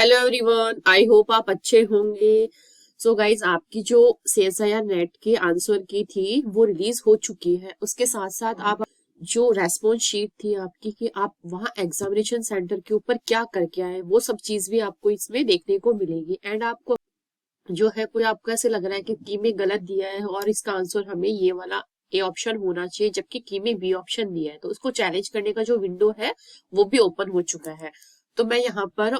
Hello everyone, I hope आप अच्छे होंगे। सो गाइज, आपकी जो CSIR नेट की आंसर की थी वो रिलीज हो चुकी है। उसके साथ साथ आप जो रेस्पॉन्स शीट थी आपकी कि आप वहाँ एग्जामिनेशन सेंटर के ऊपर क्या करके आए, वो सब चीज भी आपको इसमें देखने को मिलेगी। एंड आपको जो है पूरा आपको ऐसे लग रहा है कि की में गलत दिया है और इसका आंसर हमें ये वाला ए ऑप्शन होना चाहिए, जबकि की में बी ऑप्शन दिया है। तो उसको चैलेंज करने का जो विंडो है वो भी ओपन हो चुका है। तो मैं यहाँ पर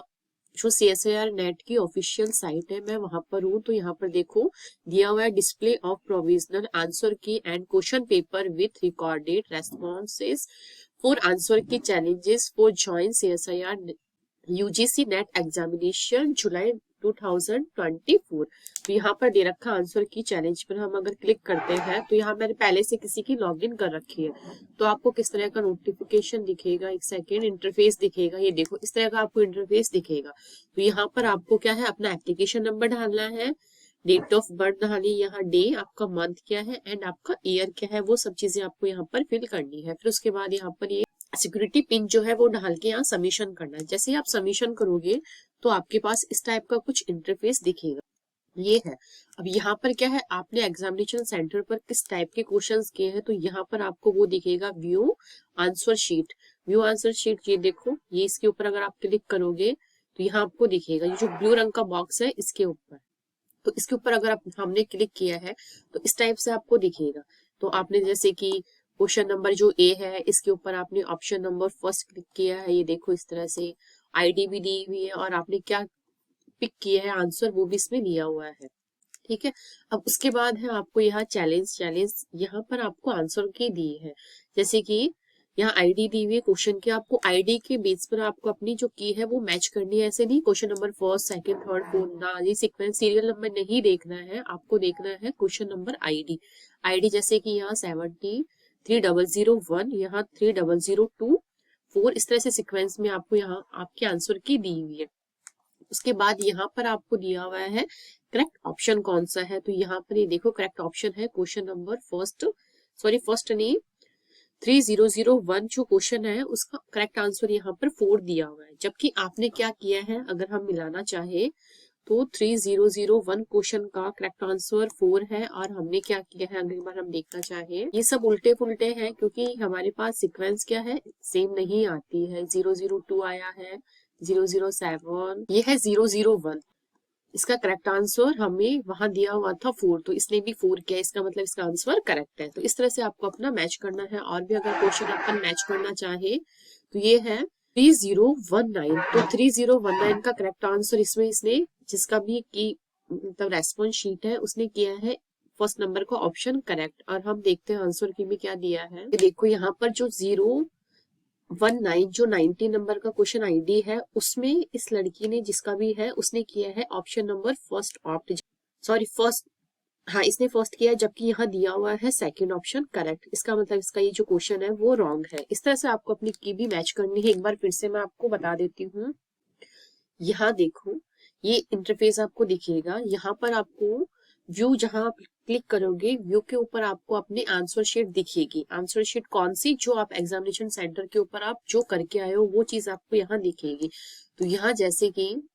जो CSIR नेट की ऑफिशियल साइट है मैं वहां पर हूँ। तो यहाँ पर देखो दिया हुआ है display of provisional answer key and question paper with recorded responses for answer key challenges for joint CSIR UGC NET examination July 2024। तो यहाँ पर दे रखा आंसर की चैलेंज पर हम अगर क्लिक करते हैं तो यहाँ मैंने पहले से किसी की लॉगिन कर रखी है। तो आपको किस तरह का नोटिफिकेशन दिखेगा, एक सेकेंड, इंटरफेस दिखेगा। ये देखो इस तरह का आपको इंटरफेस दिखेगा। तो यहाँ पर आपको क्या है, अपना एप्लीकेशन नंबर डालना है, डेट ऑफ बर्थ डालनी, यहाँ डे, आपका मंथ क्या है एंड आपका ईयर क्या है, वो सब चीजें आपको यहाँ पर फिल करनी है। फिर उसके बाद यहाँ पर ये सिक्योरिटी पिन जो है वो डाल के यहाँ सबमिशन करना है। जैसे ही आप सबमिशन करोगे तो आपके पास इस टाइप का कुछ इंटरफेस दिखेगा। ये है। अब यहाँ पर क्या है, आपने एग्जामिनेशन सेंटर पर किस टाइप के क्वेश्चंस किए हैं, तो यहाँ पर आपको वो दिखेगा view answer sheet. View answer sheet ये देखो, ये इसके ऊपर अगर आप क्लिक करोगे तो यहाँ आपको दिखेगा ये जो ब्लू रंग का बॉक्स है इसके ऊपर। तो इसके ऊपर अगर हमने क्लिक किया है तो इस टाइप से आपको दिखेगा। तो आपने जैसे कि क्वेश्चन नंबर जो ए है इसके ऊपर आपने ऑप्शन नंबर फर्स्ट क्लिक किया है, ये देखो इस तरह से आईडी भी दी हुई है और आपने क्या पिक किया है आंसर वो भी इसमें दिया हुआ है। ठीक है। अब उसके बाद है आपको यहाँ चैलेंज यहाँ पर आपको आंसर की दी है। जैसे कि यहाँ आईडी दी हुई है क्वेश्चन की, आपको आईडी के बेस पर आपको अपनी जो की है वो मैच करनी है। ऐसे नहीं question number first second third fourth ना, ये सीक्वेंस सीरियल नंबर नहीं देखना है, आपको देखना है क्वेश्चन नंबर आईडी जैसे कि यहाँ 703001, यहाँ 3002 4, इस तरह से सिक्वेंस में आपको यहाँ आपके आंसर की दी हुई है। उसके बाद यहाँ पर आपको दिया हुआ है करेक्ट ऑप्शन कौन सा है। तो यहाँ पर ये देखो करेक्ट ऑप्शन है क्वेश्चन नंबर फर्स्ट नहीं 3001 जो क्वेश्चन है उसका करेक्ट आंसर यहाँ पर 4 दिया हुआ है। जबकि आपने क्या किया है, अगर हम मिलाना चाहे तो 3001 क्वेश्चन का करेक्ट आंसर 4 है और हमने क्या किया है, अगली बार हम देखना चाहे ये सब उल्टे पुल्टे हैं क्योंकि हमारे पास सीक्वेंस क्या है, सेम नहीं आती है। 002 आया है, 007, ये है 001। इसका करेक्ट आंसर हमें वहां दिया हुआ था 4, तो इसने भी 4 किया, इसका मतलब इसका आंसर करेक्ट है। तो इस तरह से आपको अपना मैच करना है। और भी अगर क्वेश्चन अपन मैच करना चाहे तो ये है 3019। तो 3019 का करेक्ट आंसर इसमें इसने जिसका भी की मतलब रेस्पॉन्स शीट है उसने किया है फर्स्ट नंबर का ऑप्शन करेक्ट। और हम देखते हैं आंसर की में क्या दिया है। देखो यहाँ पर जो 019 जो 90 नंबर का क्वेश्चन आईडी है उसमें इस लड़की ने जिसका भी है उसने किया है ऑप्शन नंबर फर्स्ट, हाँ इसने फर्स्ट किया, जबकि यहाँ दिया हुआ है सेकंड ऑप्शन करेक्ट। इसका मतलब इसका ये जो क्वेश्चन है वो रॉन्ग है। इस तरह से आपको अपनी की भी मैच करनी है। एक बार फिर से मैं आपको बता देती हूँ। यहाँ देखो ये इंटरफेस आपको दिखेगा, यहाँ पर आपको व्यू जहां आप क्लिक करोगे व्यू के ऊपर आपको अपनी आंसर शीट दिखेगी। आंसर शीट कौन सी, जो आप एग्जामिनेशन सेंटर के ऊपर आप जो करके आए हो वो चीज आपको यहाँ दिखेगी। तो यहाँ जैसे कि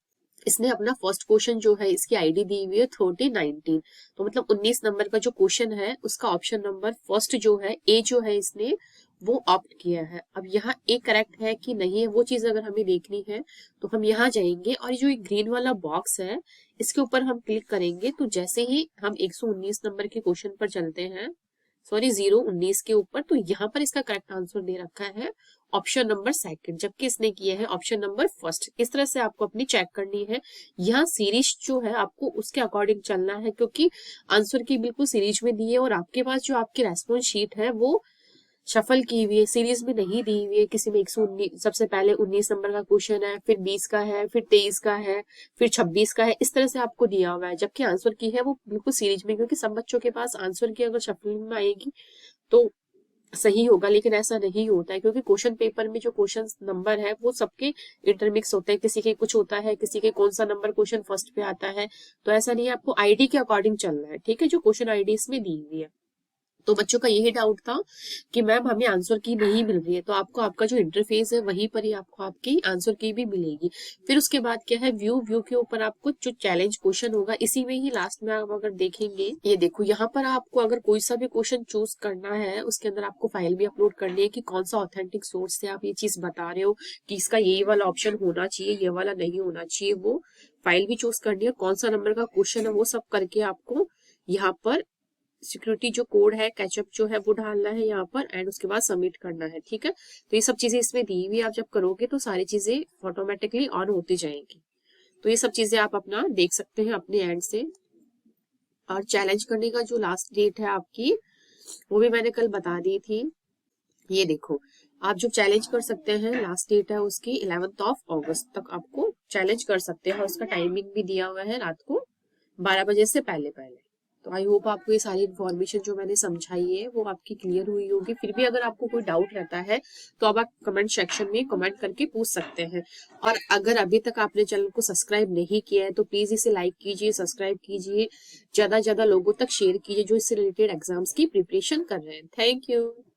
इसने अपना फर्स्ट क्वेश्चन जो है इसकी आईडी दी हुई है 3019, तो मतलब 19 नंबर का जो क्वेश्चन है उसका ऑप्शन नंबर फर्स्ट जो है ए जो है इसने वो ऑप्ट किया है। अब यहाँ ए करेक्ट है कि नहीं है वो चीज अगर हमें देखनी है तो हम यहाँ जाएंगे और जो ग्रीन वाला बॉक्स है इसके ऊपर हम क्लिक करेंगे। तो जैसे ही हम 119 नंबर के क्वेश्चन पर चलते हैं, 019 के ऊपर, तो यहाँ पर इसका करेक्ट आंसर दे रखा है ऑप्शन नंबर सेकंड, जबकि इसने किया है ऑप्शन नंबर फर्स्ट। इस तरह से आपको अपनी चेक करनी है। यहाँ सीरीज जो है आपको उसके अकॉर्डिंग चलना है क्योंकि आंसर की बिल्कुल सीरीज में दी है और आपके पास जो आपकी रेस्पॉन्स शीट है वो शफल की हुई है, सीरीज में नहीं दी हुई है। किसी में 119 सबसे पहले 19 नंबर का क्वेश्चन है, फिर 20 का है, फिर 23 का है, फिर 26 का है, इस तरह से आपको दिया हुआ है। जबकि आंसर की है वो बिल्कुल सीरीज में, क्योंकि सब बच्चों के पास आंसर की अगर शफल में आएगी तो सही होगा, लेकिन ऐसा नहीं होता है क्योंकि क्वेश्चन पेपर में जो क्वेश्चन नंबर है वो सबके इंटरमिक्स होते हैं। किसी के कुछ होता है, किसी के कौन सा नंबर क्वेश्चन फर्स्ट पे आता है, तो ऐसा नहीं है, आपको आईडी के अकॉर्डिंग चलना है। ठीक है, जो क्वेश्चन आईडी इसमें दी हुई है। तो बच्चों का यही डाउट था कि मैम हमें आंसर की नहीं मिल रही है, तो आपको आपका जो इंटरफेस है वहीं पर ही आपको आपकी आंसर की भी मिलेगी। फिर उसके बाद क्या है, व्यू के ऊपर आपको जो चैलेंज क्वेश्चन होगा इसी में ही लास्ट में आप अगर देखेंगे, ये देखो यहाँ पर आपको अगर कोई सा भी क्वेश्चन चूज करना है उसके अंदर आपको फाइल भी अपलोड करनी है कि कौन सा ऑथेंटिक सोर्स से आप ये चीज बता रहे हो कि इसका ये वाला ऑप्शन होना चाहिए, ये वाला नहीं होना चाहिए, वो फाइल भी चूज करनी है, कौन सा नंबर का क्वेश्चन है वो सब करके आपको यहाँ पर सिक्योरिटी जो कोड है, कैचअप जो है वो डालना है यहाँ पर एंड उसके बाद सबमिट करना है। ठीक है, तो ये सब चीजें इसमें दी हुई, आप जब करोगे तो सारी चीजें ऑटोमेटिकली ऑन होती जाएंगी। तो ये सब चीजें आप अपना देख सकते हैं अपने एंड से। और चैलेंज करने का जो लास्ट डेट है आपकी वो भी मैंने कल बता दी थी। ये देखो, आप जो चैलेंज कर सकते हैं लास्ट डेट है उसकी 11 अगस्त तक आपको चैलेंज कर सकते हैं। उसका टाइमिंग भी दिया हुआ है रात को 12 बजे से पहले पहले। तो आई होप आपको ये सारी इन्फॉर्मेशन जो मैंने समझाई है वो आपकी क्लियर हुई होगी। फिर भी अगर आपको कोई डाउट रहता है तो आप कमेंट सेक्शन में कमेंट करके पूछ सकते हैं। और अगर अभी तक आपने चैनल को सब्सक्राइब नहीं किया है तो प्लीज इसे लाइक कीजिए, सब्सक्राइब कीजिए, ज्यादा से ज्यादा लोगों तक शेयर कीजिए जो इससे रिलेटेड एग्जाम्स की प्रिपरेशन कर रहे हैं। Thank you.